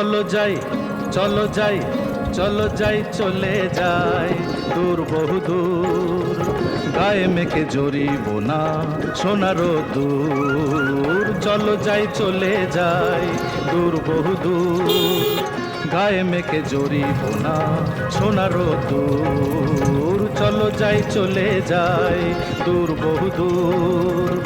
চলো যাই চলো যাই চলো যাই চলে যাই দূর বহুদূর গায়ে মেখে জড়িব না সোনার দূর চলো যাই চলে যাই দূর বহুদূর গায়ে মেখে জড়িব না সোনার দূর চলো যাই চলে যাই দূর বহুদূর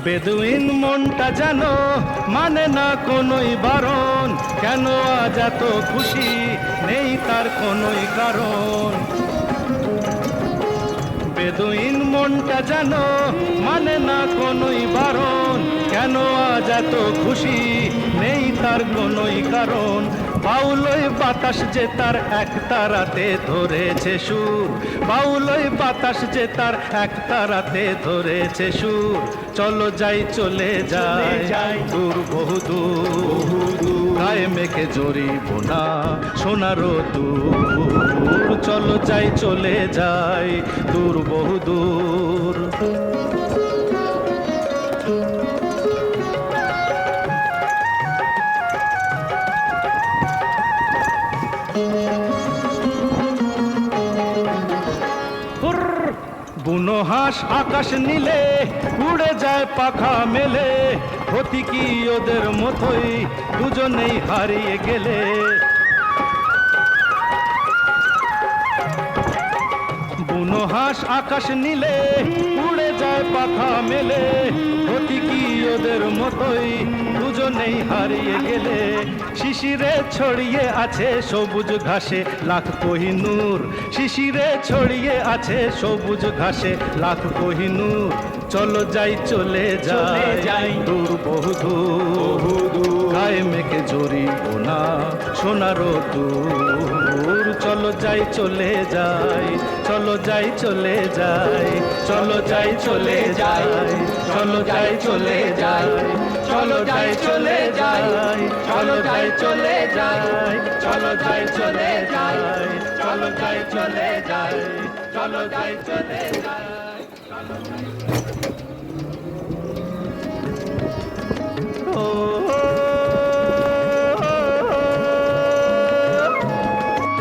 বেদুইন মনটা যেন মানে না কোনোই বারণ কেন আজ এত খুশি নেই তার কোনোই কারণ বেদুইন মনটা যেন মানে না কোনোই বারণ কেন আজ এত খুশি নেই তার কোনোই কারণ বাউলই বাতাস যে তার এক তারাতে ধরেছে সুর বাউলই বাতাস যে তার এক তারাতে ধরেছে সুর চলো যাই চলে যাই দূর বহুদূর গায়ে মেখে জড়িব না সোনার দূর চলো যাই চলে যাই দূর বহুদূর বুনো হাঁস আকাশ নীলে উড়ে যায় পাখা মেলে ক্ষতি কি ওদের মতোই দুজনেই হারিয়ে গেলে বুনো হাঁস আকাশ নীলে উড়ে যায় পাখা মেলে ক্ষতি কি ওদের মতোই দুজনেই হারিয়ে গেলে শিশিরে ছড়িয়ে আছে সবুজ ঘাসে লাখ কোহিনূর শিশিরে ছড়িয়ে আছে সবুজ ঘাসে লাখ কোহিনূর চলো যাই চলে যাই দূর বহুদূর গায়ে মেখে জড়িব না সোনার দূর চলো যাই চলে যাই চলো যাই চলে যাই চলো যাই চলে যাই চলো যাই চলে যাই চলো যাই চলে যাই চলো যাই চলে যাই চলো যাই চলে যাই চলো যাই চলে যাই চলো যাই চলে যাই ও